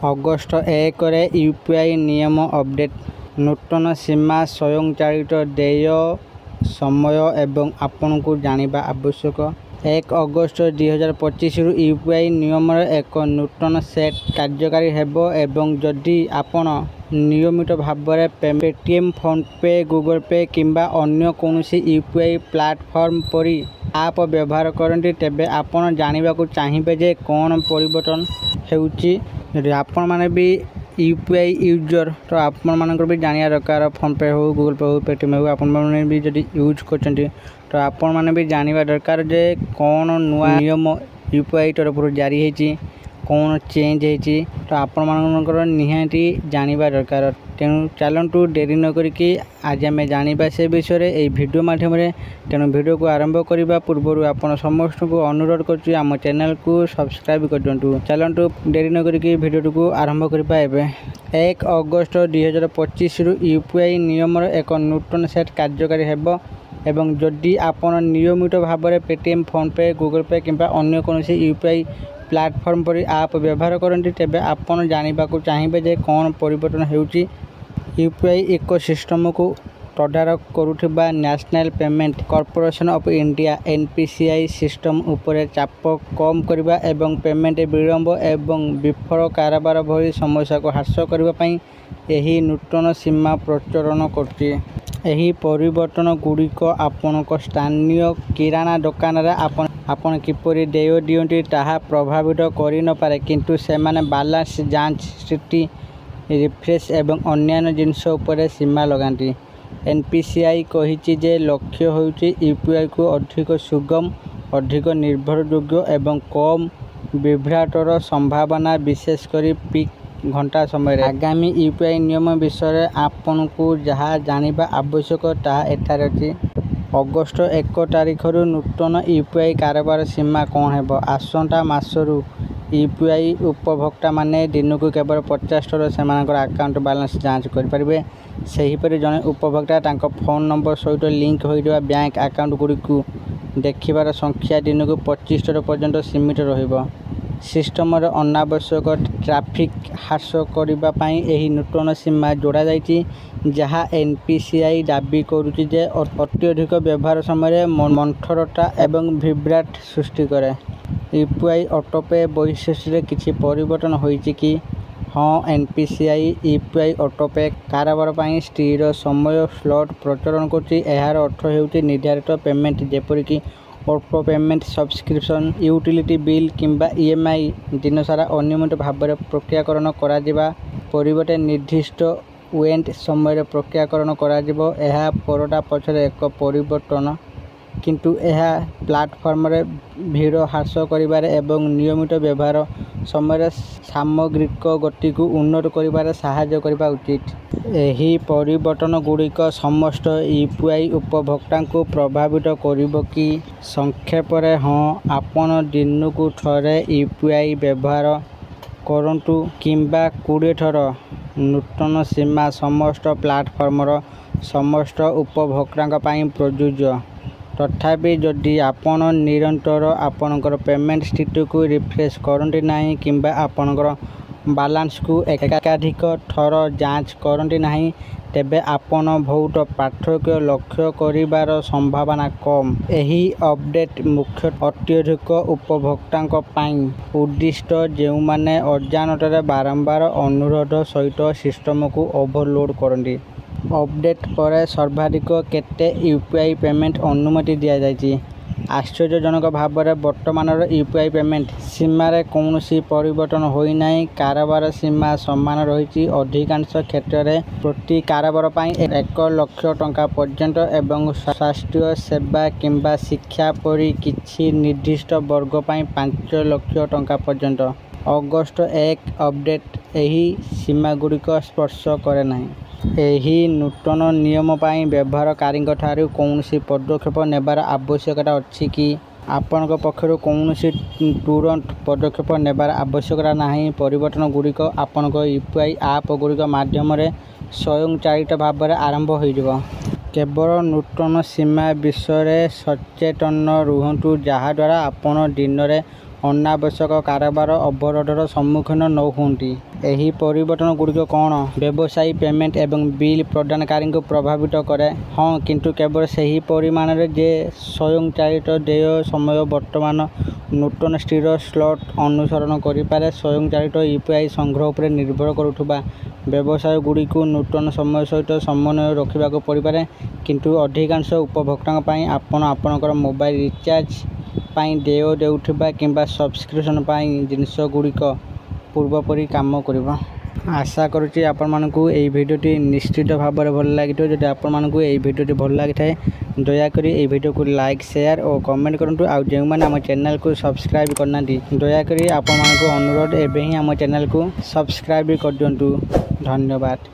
August 1ରେ UPI ନିୟମ update. ନୂତନ ସୀମା, ସ୍ୱୟଂଚାଳିତ ଦେୟ ସମୟ ଏବଂ ଆପଣଙ୍କୁ ଜାଣିବା ଆବଶ୍ୟକ। 1 ଅଗଷ୍ଟ 2025ରୁ ୟୁପିଆଇ ନିୟମର ଏକ ନୂତନ ସେଟ୍ କାର୍ଯ୍ୟକାରୀ ହେବ ଏବଂ ଯଦି ଆପଣ ନିୟମିତ ଭାବରେ ପେଟିଏମ୍, ଫୋନ୍ପେ, ଗୁଗଲ ପେ କିମ୍ବା ଅନ୍ୟ କୌଣସି ୟୁପିଆଇ ପ୍ଲାଟଫର୍ମ ପରି ଆପ୍ ବ୍ୟବହାର କରନ୍ତି, ତେବେ ଆପଣ ଜାଣିବାକୁ ଚାହିଁବେ ଯେ କ'ଣ ପରିବର୍ତ୍ତନ ହେଉଛି। ଯଦି ଆପଣମାନେ ବି ୟୁପିଆଇ ୟୁଜର୍, ତ ଆପଣମାନଙ୍କର ବି ଜାଣିବା ଦରକାର। ଫୋନ୍ପେ ହେଉ, ଗୁଗଲ ପେ ହେଉ, ପେଟିଏମ୍ ହେଉ, ଆପଣମାନେ ବି ଯଦି ୟୁଜ୍ କରୁଛନ୍ତି, ତ ଆପଣମାନେ ବି ଜାଣିବା ଦରକାର ଯେ କ'ଣ ନୂଆ ନିୟମ ୟୁପିଆଇ ତରଫରୁ ଜାରି ହେଇଛି, କ'ଣ ଚେଞ୍ଜ ହେଇଛି, ତ ଆପଣମାନଙ୍କର ନିହାତି ଜାଣିବା ଦରକାର। ତେଣୁ ଚାଲନ୍ତୁ ଡେରି ନ କରିକି ଆଜି ଆମେ ଜାଣିବା ସେ ବିଷୟରେ ଏହି ଭିଡ଼ିଓ ମାଧ୍ୟମରେ। ତେଣୁ ଭିଡ଼ିଓକୁ ଆରମ୍ଭ କରିବା ପୂର୍ବରୁ ଆପଣ ସମସ୍ତଙ୍କୁ ଅନୁରୋଧ କରୁଛି ଆମ ଚ୍ୟାନେଲକୁ ସବସ୍କ୍ରାଇବ୍ କରିଦିଅନ୍ତୁ। ଚାଲନ୍ତୁ ଡେରି ନ କରିକି ଭିଡ଼ିଓଟିକୁ ଆରମ୍ଭ କରିବା ଏବେ। 1 ଅଗଷ୍ଟ 2025ରୁ ୟୁପିଆଇ ନିୟମର ଏକ ନୂତନ ସେଟ୍ କାର୍ଯ୍ୟକାରୀ ହେବ ଏବଂ ଯଦି ଆପଣ ନିୟମିତ ଭାବରେ ପେଟିଏମ୍, ଫୋନ୍ପେ, ଗୁଗଲ ପେ କିମ୍ବା ଅନ୍ୟ କୌଣସି ୟୁପିଆଇ ପ୍ଲାଟଫର୍ମ ପରି ଆପ୍ ବ୍ୟବହାର କରନ୍ତି, ତେବେ ଆପଣ ଜାଣିବାକୁ ଚାହିଁବେ ଯେ କ'ଣ ପରିବର୍ତ୍ତନ ହେଉଛି। ୟୁପିଆଇ ଇକୋସିଷ୍ଟମକୁ ତଦାରଖ କରୁଥିବା national payment corporation of India (NPCI) system ଉପରେ ଚାପ କମ୍ କରିବା ଏବଂ ପେମେଣ୍ଟ ବିଳମ୍ବ ଏବଂ ବିଫଳ କାରବାର ଭଳି ସମସ୍ୟାକୁ ହ୍ରାସ କରିବା ପାଇଁ ଏହି ନୂତନ ସୀମା ପ୍ରଚଳନ କରୁଛି। ଏହି ପରିବର୍ତ୍ତନଗୁଡ଼ିକ ଆପଣଙ୍କ ସ୍ଥାନୀୟ କିରାଣା ଦୋକାନରେ ଆପଣ କିପରି ଦେୟ ଦିଅନ୍ତି ତାହା ପ୍ରଭାବିତ କରିନପାରେ, କିନ୍ତୁ ସେମାନେ ବାଲାନ୍ସ ଯାଞ୍ଚ, ସ୍ଥିତି ରିଫ୍ରେଶ୍ ଏବଂ ଅନ୍ୟାନ୍ୟ ଜିନିଷ ଉପରେ ସୀମା ଲଗାନ୍ତି। NPCI କହିଛି ଯେ ଲକ୍ଷ୍ୟ ହେଉଛି ୟୁପିଆଇକୁ ଅଧିକ ସୁଗମ, ଅଧିକ ନିର୍ଭରଯୋଗ୍ୟ ଏବଂ କମ୍ ବିଭ୍ରାଟର ସମ୍ଭାବନା, ବିଶେଷ କରି ପିକ୍ ଘଣ୍ଟା ସମୟରେ। ଆଗାମୀ ୟୁପିଆଇ ନିୟମ ବିଷୟରେ ଆପଣଙ୍କୁ ଯାହା ଜାଣିବା ଆବଶ୍ୟକ ତାହା ଏଠାରେ ଅଛି। ଅଗଷ୍ଟ 1 ତାରିଖରୁ ନୂତନ ୟୁପିଆଇ କାରବାର ସୀମା କ'ଣ ହେବ? ଆସନ୍ତା ମାସରୁ ୟୁପିଆଇ ଉପଭୋକ୍ତାମାନେ ଦିନକୁ କେବଳ 50 ଥର ସେମାନଙ୍କର ଆକାଉଣ୍ଟ ବାଲାନ୍ସ ଯାଞ୍ଚ କରିପାରିବେ। ସେହିପରି ଜଣେ ଉପଭୋକ୍ତା ତାଙ୍କ ଫୋନ୍ ନମ୍ବର ସହିତ ଲିଙ୍କ ହୋଇଥିବା ବ୍ୟାଙ୍କ ଆକାଉଣ୍ଟଗୁଡ଼ିକୁ ଦେଖିବାର ସଂଖ୍ୟା ଦିନକୁ 25 ଥର ପର୍ଯ୍ୟନ୍ତ ସୀମିତ ରହିବ। ସିଷ୍ଟମର ଅନାବଶ୍ୟକ ଟ୍ରାଫିକ୍ ହ୍ରାସ କରିବା ପାଇଁ ଏହି ନୂତନ ସୀମା ଯୋଡ଼ାଯାଇଛି, ଯାହା NPCI ଦାବି କରୁଛି ଯେ ଅତ୍ୟଧିକ ବ୍ୟବହାର ସମୟରେ ମନ୍ଥରତା ଏବଂ ବିଭ୍ରାଟ ସୃଷ୍ଟି କରେ। ୟୁପିଆଇ ଅଟୋପେ ବୈଶିଷ୍ଟ୍ୟରେ କିଛି ପରିବର୍ତ୍ତନ ହୋଇଛି କି? ହଁ, NPCI ୟୁପିଆଇ ଅଟୋପେ କାରବାର ପାଇଁ ସ୍ଥିର ସମୟ ସ୍ଲଟ୍ ପ୍ରଚଳନ କରୁଛି। ଏହାର ଅର୍ଥ ହେଉଛି ନିର୍ଦ୍ଧାରିତ ପେମେଣ୍ଟ ଯେପରିକି auto payment, subscription, utility bill କିମ୍ବା EMI ଦିନସାରା ଅନିୟମିତ ଭାବରେ ପ୍ରକ୍ରିୟାକରଣ କରାଯିବା ପରିବର୍ତ୍ତେ ନିର୍ଦ୍ଦିଷ୍ଟ ୱେଟ୍ ସମୟରେ ପ୍ରକ୍ରିୟାକରଣ କରାଯିବ। ଏହା ପରଦା ପଛରେ ଏକ ପରିବର୍ତ୍ତନ, କିନ୍ତୁ ଏହା ପ୍ଲାଟଫର୍ମରେ ଭିଡ଼ ହ୍ରାସ କରିବାରେ ଏବଂ ନିୟମିତ ବ୍ୟବହାର ସମୟରେ ସାମଗ୍ରିକ ଗତିକୁ ଉନ୍ନତ କରିବାରେ ସାହାଯ୍ୟ କରିବା ଉଚିତ। ଏହି ପରିବର୍ତ୍ତନଗୁଡ଼ିକ ସମସ୍ତ ୟୁପିଆଇ ଉପଭୋକ୍ତାଙ୍କୁ ପ୍ରଭାବିତ କରିବ କି? ସଂକ୍ଷେପରେ, ହଁ। ଆପଣ ଦିନକୁ ଥରେ ୟୁପିଆଇ ବ୍ୟବହାର କରନ୍ତୁ କିମ୍ବା 20 ଥର, ନୂତନ ସୀମା ସମସ୍ତ ପ୍ଲାଟଫର୍ମର ସମସ୍ତ ଉପଭୋକ୍ତାଙ୍କ ପାଇଁ ପ୍ରଯୁଜ୍ୟ। ତଥାପି, ଯଦି ଆପଣ ନିରନ୍ତର ଆପଣଙ୍କର ପେମେଣ୍ଟ ସ୍ଥିତିକୁ ରିଫ୍ରେଶ୍ କରନ୍ତି ନାହିଁ କିମ୍ବା ଆପଣଙ୍କର ବାଲାନ୍ସକୁ ଏକାଧିକ ଥର ଯାଞ୍ଚ କରନ୍ତି ନାହିଁ, ତେବେ ଆପଣ ବହୁତ ପାର୍ଥକ୍ୟ ଲକ୍ଷ୍ୟ କରିବାର ସମ୍ଭାବନା କମ୍। ଏହି ଅପଡେଟ୍ ମୁଖ୍ୟତଃ ଅତ୍ୟଧିକ ଉପଭୋକ୍ତାଙ୍କ ପାଇଁ ଉଦ୍ଦିଷ୍ଟ ଯେଉଁମାନେ ଅଜାଣତରେ ବାରମ୍ବାର ଅନୁରୋଧ ସହିତ ସିଷ୍ଟମକୁ ଓଭରଲୋଡ୍ କରନ୍ତି। ଅପଡେଟ୍ ପରେ ସର୍ବାଧିକ କେତେ ୟୁପିଆଇ ପେମେଣ୍ଟ ଅନୁମତି ଦିଆଯାଇଛି? ଆଶ୍ଚର୍ଯ୍ୟଜନକ ଭାବରେ ବର୍ତ୍ତମାନର ୟୁପିଆଇ ପେମେଣ୍ଟ ସୀମାରେ କୌଣସି ପରିବର୍ତ୍ତନ ହୋଇନାହିଁ। କାରବାର ସୀମା ସମାନ ରହିଛି, ଅଧିକାଂଶ କ୍ଷେତ୍ରରେ ପ୍ରତି କାରବାର ପାଇଁ 1 ଲକ୍ଷ ଟଙ୍କା ପର୍ଯ୍ୟନ୍ତ ଏବଂ ସ୍ୱାସ୍ଥ୍ୟ ସେବା କିମ୍ବା ଶିକ୍ଷା ପରି କିଛି ନିର୍ଦ୍ଦିଷ୍ଟ ବର୍ଗ ପାଇଁ 5 ଲକ୍ଷ ଟଙ୍କା ପର୍ଯ୍ୟନ୍ତ। ଅଗଷ୍ଟ 1 ଅପଡେଟ୍ ଏହି ସୀମାଗୁଡ଼ିକ ସ୍ପର୍ଶ କରେ ନାହିଁ। ଏହି ନୂତନ ନିୟମ ପାଇଁ ବ୍ୟବହାରକାରୀଙ୍କଠାରୁ କୌଣସି ପଦକ୍ଷେପ ନେବାର ଆବଶ୍ୟକତା ଅଛି କି? ଆପଣଙ୍କ ପକ୍ଷରୁ କୌଣସି ତୁରନ୍ତ ପଦକ୍ଷେପ ନେବାର ଆବଶ୍ୟକତା ନାହିଁ। ପରିବର୍ତ୍ତନଗୁଡ଼ିକ ଆପଣଙ୍କ ୟୁପିଆଇ ଆପ୍‌ଗୁଡ଼ିକ ମାଧ୍ୟମରେ ସ୍ୱୟଂଚାଳିତ ଭାବରେ ଆରମ୍ଭ ହୋଇଯିବ। କେବଳ ନୂତନ ସୀମା ବିଷୟରେ ସଚେତନ ରୁହନ୍ତୁ, ଯାହାଦ୍ୱାରା ଆପଣ ଦିନରେ ଅନାବଶ୍ୟକ କାରବାର ଅବରୋଧର ସମ୍ମୁଖୀନ ନ ହୁଅନ୍ତି। ଏହି ପରିବର୍ତ୍ତନଗୁଡ଼ିକ କ'ଣ ବ୍ୟବସାୟୀ ପେମେଣ୍ଟ ଏବଂ ବିଲ୍ ପ୍ରଦାନକାରୀଙ୍କୁ ପ୍ରଭାବିତ କରେ? ହଁ, କିନ୍ତୁ କେବଳ ସେହି ପରିମାଣରେ ଯେ ସ୍ୱୟଂଚାଳିତ ଦେୟ ସମୟ ବର୍ତ୍ତମାନ ନୂତନ ସ୍ଥିର ସ୍ଲଟ୍ ଅନୁସରଣ କରିପାରେ। ସ୍ୱୟଂଚାଳିତ ୟୁପିଆଇ ସଂଗ୍ରହ ଉପରେ ନିର୍ଭର କରୁଥିବା ବ୍ୟବସାୟଗୁଡ଼ିକୁ ନୂତନ ସମୟ ସହିତ ସମନ୍ୱୟ ରଖିବାକୁ ପଡ଼ିପାରେ, କିନ୍ତୁ ଅଧିକାଂଶ ଉପଭୋକ୍ତାଙ୍କ ପାଇଁ ଆପଣ ଆପଣଙ୍କର ମୋବାଇଲ ରିଚାର୍ଜ ପାଇଁ ଦେୟ ଦେଉଥିବା କିମ୍ବା ସବସ୍କ୍ରିପସନ୍ ପାଇଁ ଜିନିଷଗୁଡ଼ିକ ପୂର୍ବପରି କାମ କରିବ। ଆଶା କରୁଛି ଆପଣମାନଙ୍କୁ ଏହି ଭିଡ଼ିଓଟି ନିଶ୍ଚିତ ଭାବରେ ଭଲ ଲାଗିଥିବ। ଯଦି ଆପଣମାନଙ୍କୁ ଏହି ଭିଡ଼ିଓଟି ଭଲ ଲାଗିଥାଏ ଦୟାକରି ଏହି ଭିଡ଼ିଓକୁ ଲାଇକ୍, ସେୟାର ଓ କମେଣ୍ଟ କରନ୍ତୁ। ଆଉ ଯେଉଁମାନେ ଆମ ଚ୍ୟାନେଲକୁ ସବସ୍କ୍ରାଇବ୍ କରିନାହାନ୍ତି ଦୟାକରି ଆପଣମାନଙ୍କୁ ଅନୁରୋଧ ଏବେ ହିଁ ଆମ ଚ୍ୟାନେଲକୁ ସବସ୍କ୍ରାଇବ୍ କରିଦିଅନ୍ତୁ। ଧନ୍ୟବାଦ।